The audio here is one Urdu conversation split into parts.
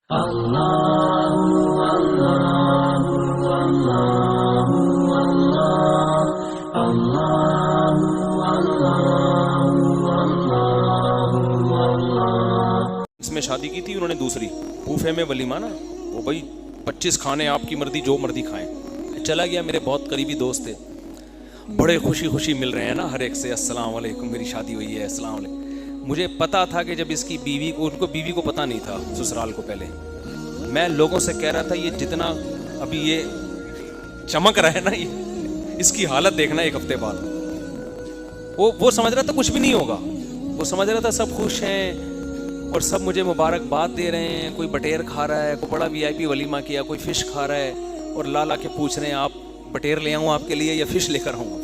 اس میں شادی کی تھی انہوں نے دوسری بوفے میں ولیمہ نا، وہ بھائی 25 کھانے آپ کی مرضی جو مرضی کھائیں. چلا گیا، میرے بہت قریبی دوست تھے، بڑے خوشی خوشی مل رہے ہیں نا ہر ایک سے، السلام علیکم میری شادی ہوئی ہے، السلام علیکم. مجھے پتا تھا کہ جب اس کی بیوی کو، ان کو بیوی کو پتا نہیں تھا سسرال کو، پہلے میں لوگوں سے کہہ رہا تھا یہ جتنا ابھی یہ چمک رہا ہے نا، یہ اس کی حالت دیکھنا ایک ہفتے بعد. وہ سمجھ رہا تھا کچھ بھی نہیں ہوگا، وہ سمجھ رہا تھا سب خوش ہیں اور سب مجھے مبارکباد دے رہے ہیں. کوئی بٹیر کھا رہا ہے، کوئی بڑا وی آئی پی ولیمہ کیا، کوئی فش کھا رہا ہے اور لا کے پوچھ رہے ہیں آپ بٹیر لے آؤں آپ کے لیے یا فش لے کر آؤں.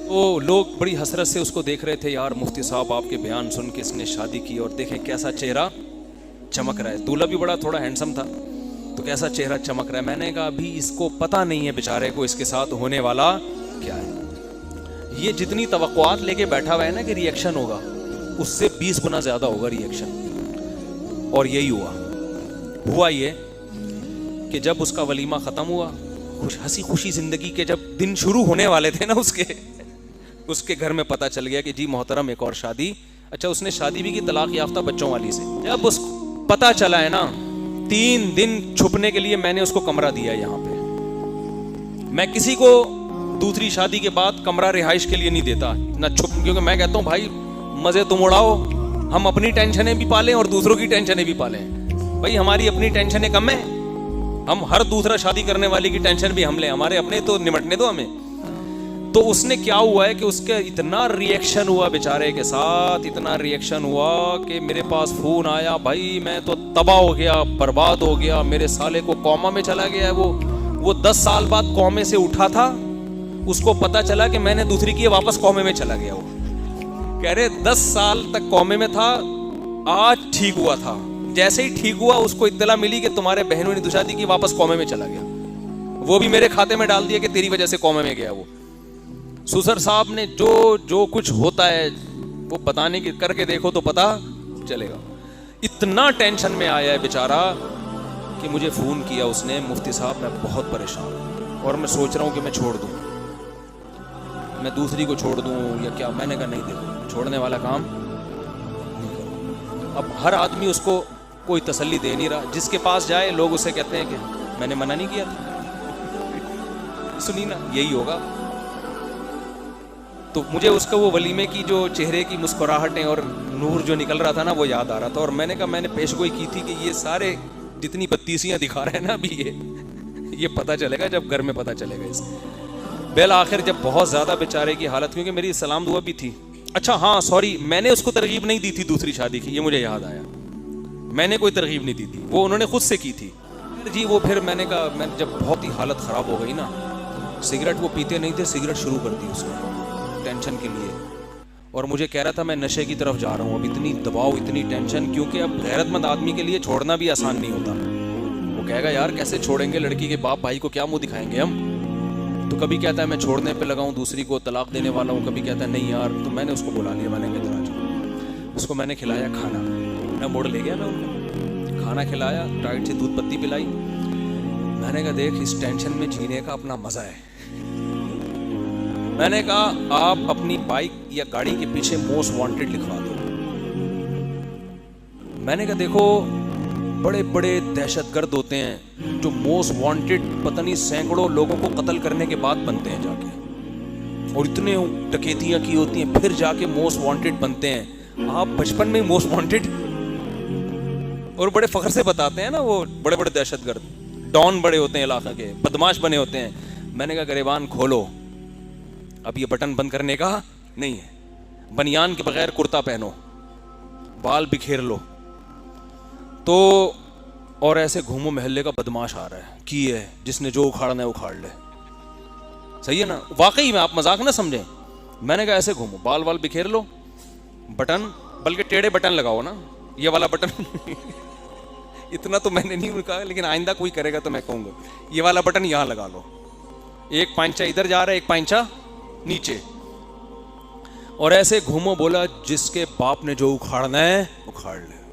تو لوگ بڑی حسرت سے اس کو دیکھ رہے تھے، یار مفتی صاحب آپ کے بیان سن کے اس نے شادی کی اور دیکھیں کیسا چہرہ چمک رہا ہے. دولہا بھی بڑا تھوڑا ہینڈسم تھا، تو کیسا چہرہ چمک رہا ہے. میں نے کہا ابھی اس کو پتہ نہیں ہے بیچارے کو اس کے ساتھ ہونے والا کیا ہے. یہ جتنی توقعات لے کے بیٹھا ہوا ہے نا کہ ری ایکشن ہوگا، اس سے 20 گنا زیادہ ہوگا ری ایکشن. اور یہی ہوا یہ کہ جب اس کا ولیمہ ختم ہوا، ہنسی خوشی زندگی کے جب دن شروع ہونے والے تھے نا اس کے گھر میں پتہ چل گیا کہ جی محترم ایک اور شادی. اچھا اس نے شادی بھی کی طلاق یافتہ بچوں والی سے. جب اس کو پتہ چلا ہے نا، 3 دن چھپنے کے لیے میں نے اس کو کمرہ دیا یہاں پہ. میں کسی کو دوسری شادی کے بعد کمرہ رہائش کے لیے نہیں دیتا نہ چھپ، کیونکہ میں کہتا ہوں بھائی مزے تم اڑاؤ، ہم اپنی ٹینشنیں بھی پالیں اور دوسروں کی ٹینشنیں بھی پالیں. بھائی ہماری اپنی ٹینشنیں کم ہیں، ہم ہر دوسرا شادی کرنے والی کی ٹینشن بھی ہم لیں، ہمارے اپنے تو نمٹنے دو ہمیں. تو اس نے کیا ہوا ہے کہ اس کا اتنا ری ایکشن ہوا بیچارے کے ساتھ، اتنا ری ایکشن ہوا کہ میرے پاس فون آیا، بھائی میں تو تباہ ہو گیا، برباد ہو گیا، میرے سالے کو کوما میں چلا گیا ہے. وہ 10 سال بعد کومے سے اٹھا تھا، اس کو پتا چلا کہ میں نے دوسری کی واپس کومے میں چلا گیا. وہ کہہ رہے 10 سال تک کومے میں تھا، آج ٹھیک ہوا تھا. جیسے ہی ٹھیک ہوا اس کو اطلاع ملی کہ تمہارے بہنوں نے دوشادی کی، واپس کومے میں چلا گیا. وہ بھی میرے کھاتے میں ڈال دیا کہ تیری وجہ سے کومے میں گیا. وہ سسر صاحب نے جو کچھ ہوتا ہے وہ بتانے کی کر کے دیکھو تو پتا چلے گا. اتنا ٹینشن میں آیا ہے بیچارہ کہ مجھے فون کیا اس نے، مفتی صاحب میں بہت پریشان ہوں اور میں سوچ رہا ہوں کہ میں چھوڑ دوں، میں دوسری کو چھوڑ دوں یا کیا. میں نے کہا نہیں، دیکھو چھوڑنے والا کام نہیں کرو. اب ہر آدمی اس کو کوئی تسلی دے نہیں رہا. جس کے پاس جائے لوگ اسے کہتے ہیں کہ میں نے منع نہیں کیا تھا. سنی نا، یہی ہوگا. تو مجھے اس کا وہ ولیمے کی جو چہرے کی مسکراہٹیں اور نور جو نکل رہا تھا نا، وہ یاد آ رہا تھا. اور میں نے کہا میں نے پیش گوئی کی تھی کہ یہ سارے جتنی بتیسیاں دکھا رہے ہیں نا ابھی یہ پتہ چلے گا جب گھر میں پتہ چلے گا اس کے. بالآخر جب بہت زیادہ بیچارے کی حالت، کیونکہ میری سلام دعا بھی تھی. اچھا ہاں سوری، میں نے اس کو ترغیب نہیں دی تھی دوسری شادی کی، یہ مجھے یاد آیا. میں نے کوئی ترغیب نہیں دی تھی، وہ انہوں نے خود سے کی تھی جی. وہ پھر میں نے کہا، میں جب بہت ہی حالت خراب ہو گئی نا، سگریٹ وہ پیتے نہیں تھے، سگریٹ شروع کر دی اس نے ٹینشن کے لیے. اور مجھے کہہ رہا تھا میں نشے کی طرف جا رہا ہوں. اب اتنی دباؤ، اتنی ٹینشن، کیونکہ اب غیرت مند آدمی کے لیے چھوڑنا بھی آسان نہیں ہوتا. وہ کہے گا یار کیسے چھوڑیں گے، لڑکی کے باپ بھائی کو کیا منہ دکھائیں گے ہم. تو کبھی کہتا ہے میں چھوڑنے پہ لگاؤں، دوسری کو طلاق دینے والا ہوں، کبھی کہتا ہے نہیں یار. تو میں نے اس کو بلا لیا، میں نے کہا اس کو میں نے کھلایا کھانا، میں موڑ لے گیا، میں ان کو کھانا کھلایا، ٹائٹ سے دودھ پتی پلائی. میں نے کہا دیکھ اس ٹینشن میں جینے کا اپنا مزہ ہے. میں نے کہا آپ اپنی بائک یا گاڑی کے پیچھے موسٹ وانٹیڈ لکھوا دو. میں نے کہا دیکھو بڑے بڑے دہشت گرد ہوتے ہیں جو موسٹ وانٹیڈ پتہ نہیں سینکڑوں لوگوں کو قتل کرنے کے بعد بنتے ہیں جا کے، اور اتنے ڈکیتیاں کی ہوتی ہیں پھر جا کے موسٹ وانٹیڈ بنتے ہیں. آپ بچپن میں موسٹ وانٹیڈ، اور بڑے فخر سے بتاتے ہیں نا، وہ بڑے بڑے دہشت گرد ڈان بڑے ہوتے ہیں، علاقہ کے بدماش بنے ہوتے ہیں. میں نے کہا گریبان کھولو، اب یہ بٹن بند کرنے کا نہیں ہے، بنیان کے بغیر کرتا پہنو، بال بکھیر لو تو، اور ایسے گھومو محلے کا بدماش آ رہا ہے کی ہے جس نے جو اکھاڑنا ہے اکھاڑ لے. صحیح ہے نا، واقعی میں، آپ مذاق نہ سمجھیں. میں نے کہا ایسے گھومو، بال وال بکھیر لو، بٹن بلکہ ٹیڑھے بٹن لگاؤ نا، یہ والا بٹن اتنا تو میں نے نہیں کہا، لیکن آئندہ کوئی کرے گا تو میں کہوں گا یہ والا بٹن یہاں لگا لو. ایک پائنچا ادھر جا رہا ہے، ایک پائنچا نیچے، اور ایسے گھومو. بولا جس کے باپ نے جو اکھاڑنا ہے اکھاڑ لے.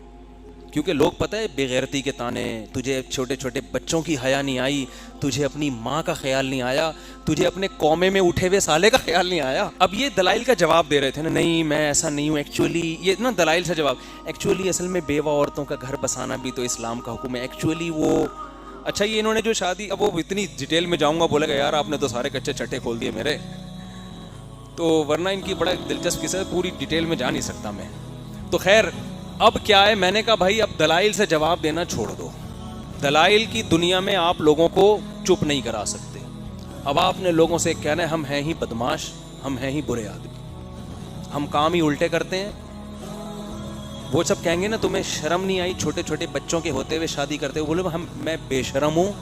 کیونکہ لوگ پتہ ہے بے غیرتی کے تانے, تجھے چھوٹے چھوٹے بچوں کی حیا نہیں آئی, تجھے اپنی ماں کا خیال نہیں آیا, تجھے اپنے قومے میں اٹھے ہوئے سالے کا خیال نہیں آیا. اب یہ دلائل کا جواب دے رہے تھے نا, نہیں میں ایسا نہیں ہوں ایکچولی, یہ نا دلائل سے جواب. ایکچولی اصل میں بیوہ عورتوں کا گھر بسانا بھی تو اسلام کا حکم ہے. ایکچولی وہ اچھا یہ انہوں نے جو شادی, اب وہ اتنی ڈیٹیل میں جاؤں گا, بولے گا یار آپ نے تو سارے کچے چٹے کھول دیے میرے, تو ورنہ ان کی بڑا دلچسپی سے پوری ڈیٹیل میں جا نہیں سکتا میں. تو خیر اب کیا ہے, میں نے کہا بھائی اب دلائل سے جواب دینا چھوڑ دو. دلائل کی دنیا میں آپ لوگوں کو چپ نہیں کرا سکتے. اب آپ نے لوگوں سے کہنا ہے ہم ہیں ہی بدماش, ہم ہیں ہی برے آدمی, ہم کام ہی الٹے کرتے ہیں. وہ سب کہیں گے نا تمہیں شرم نہیں آئی چھوٹے چھوٹے بچوں کے ہوتے ہوئے شادی کرتے ہوئے, بولے میں بے شرم ہوں,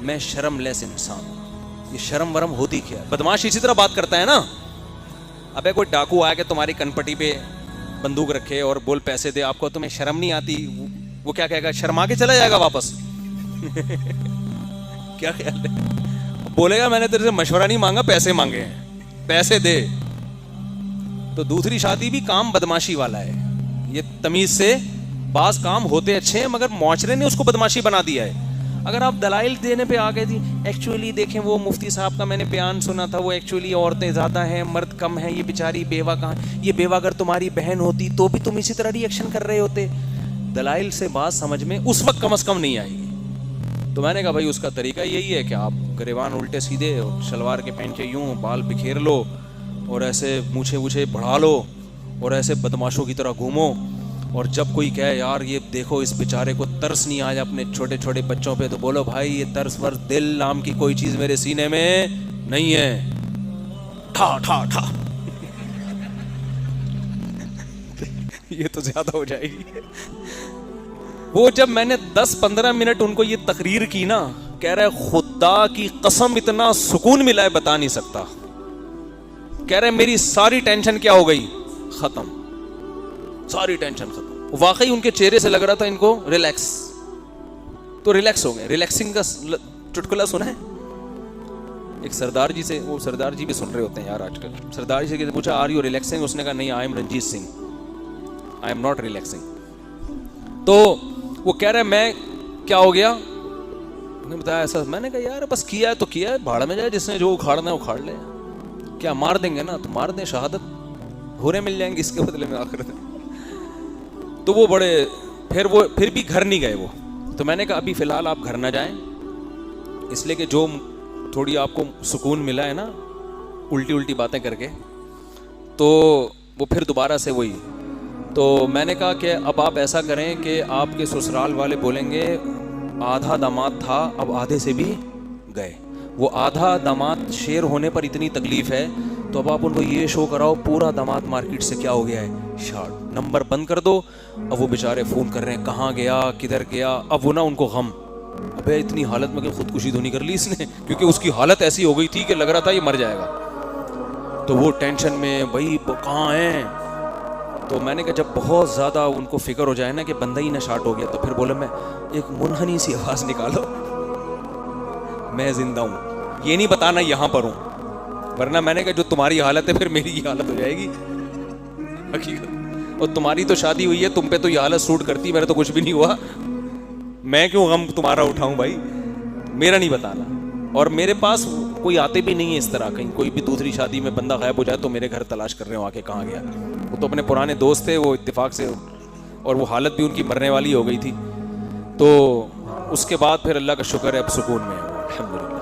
میں شرم لیس انسان ہوں. یہ شرم ورم ہوتی کیا ہے؟ بدماش اسی طرح بات کرتا ہے نا. ابے کوئی ڈاکو آیا کہ تمہاری کنپٹی پہ بندوق رکھے اور بول پیسے دے آپ کو, تمہیں شرم نہیں آتی, وہ کیا کہے گا, شرما کے چلا جائے گا واپس. کیا خیال ہے؟ بولے گا میں نے تیرے سے مشورہ نہیں مانگا, پیسے مانگے ہیں, پیسے دے. تو دوسری شادی بھی کام بدماشی والا ہے. یہ تمیز سے بعض کام ہوتے اچھے ہیں مگر معاشرے نے اس کو بدماشی بنا دیا ہے. اگر آپ دلائل دینے پہ آ گئے تھی, ایکچولی دیکھیں وہ مفتی صاحب کا میں نے بیان سنا تھا, وہ ایکچولی عورتیں زیادہ ہیں مرد کم ہیں, یہ بیچاری بیوہ کہاں, یہ بیوہ اگر تمہاری بہن ہوتی تو بھی تم اسی طرح ری ایکشن کر رہے ہوتے. دلائل سے بات سمجھ میں اس وقت کم از کم نہیں آئے گی. تو میں نے کہا بھائی اس کا طریقہ یہی ہے کہ آپ گریبان الٹے سیدھے, شلوار کے پہن کے یوں بال بکھیر لو اور ایسے مونچھے وونچھے بڑھا لو اور ایسے بدماشوں کی طرح گھومو, اور جب کوئی کہے یار یہ دیکھو اس بیچارے کو ترس نہیں آیا اپنے چھوٹے چھوٹے بچوں پہ, تو بولو بھائی یہ ترس ور دل نام کی کوئی چیز میرے سینے میں نہیں ہے. ٹھا ٹھا ٹھا. یہ تو زیادہ ہو جائے گی. وہ جب میں نے 10-15 منٹ ان کو یہ تقریر کی نا, کہہ رہے خدا کی قسم اتنا سکون ملا ہے بتا نہیں سکتا. کہہ رہے میری ساری ٹینشن کیا ہو گئی, ختم, ساری ٹینشن ختم. واقعی ان کے چہرے سے لگ رہا تھا ان کو ریلیکس, تو ریلیکس ہو گئے. ریلیکسنگ کا چٹکلا سنا ہے ایک سردار جی سے, وہ سردار جی بھی سن رہے ہوتے ہیں یار آج کل. سردار جی سے پوچھا آر یو ریلیکسنگ, اس نے کہا نہیں I am Ranjit Singh, I am not relaxing. تو وہ کہہ رہے میں کیا ہو گیا, انہوں نے بتایا ایسا. میں نے کہا یار بس کیا ہے تو کیا ہے, بھاڑ میں جائے, جس نے جو اکھاڑنا ہے اکھاڑ لے. کیا مار دیں گے نا تو مار دیں, شہادت ہورے مل جائیں گے اس کے بدلے میں آخرت. تو وہ بڑے پھر بھی گھر نہیں گئے وہ. تو میں نے کہا ابھی فی الحال آپ گھر نہ جائیں, اس لیے کہ جو تھوڑی آپ کو سکون ملا ہے نا الٹی الٹی باتیں کر کے, تو وہ پھر دوبارہ سے وہی. تو میں نے کہا کہ اب آپ ایسا کریں کہ آپ کے سسرال والے بولیں گے آدھا داماد تھا اب آدھے سے بھی گئے. وہ آدھا داماد شیر ہونے پر اتنی تکلیف ہے, تو اب آپ ان کو یہ شو کراؤ پورا داماد مارکیٹ سے کیا ہو گیا ہے شارٹ, نمبر بند کر دو. اب وہ بیچارے فون کر رہے ہیں کہاں گیا کدھر گیا. اب وہ نا ان کو غم, ابے اتنی حالت میں کہ خودکشی تو نہیں کر لی اس نے, کیونکہ اس کی حالت ایسی ہو گئی تھی کہ لگ رہا تھا یہ مر جائے گا. تو وہ ٹینشن میں بھائی کہاں ہیں. تو میں نے کہا جب بہت زیادہ ان کو فکر ہو جائے نا کہ بندہ ہی نہ شارٹ ہو گیا, تو پھر بولے میں ایک منحنی سی آواز نکالو, میں زندہ ہوں, یہ نہیں بتانا یہاں پر ہوں, ورنہ میں نے کہا جو تمہاری حالت ہے پھر میری یہ حالت ہو جائے گی حقیقت. اور تمہاری تو شادی ہوئی ہے, تم پہ تو یہ حالت سوٹ کرتی, میرے تو کچھ بھی نہیں ہوا, میں کیوں غم تمہارا اٹھاؤں بھائی, میرا نہیں بتانا. اور میرے پاس کوئی آتے بھی نہیں ہے اس طرح, کہیں کوئی بھی دوسری شادی میں بندہ غائب ہو جائے تو میرے گھر تلاش کر رہے ہو آ کے کہاں گیا. وہ تو اپنے پرانے دوست تھے, وہ اتفاق سے, اور وہ حالت بھی ان کی مرنے والی ہو گئی تھی. تو اس کے بعد پھر اللہ کا شکر ہے اب سکون میں ہے الحمدللہ.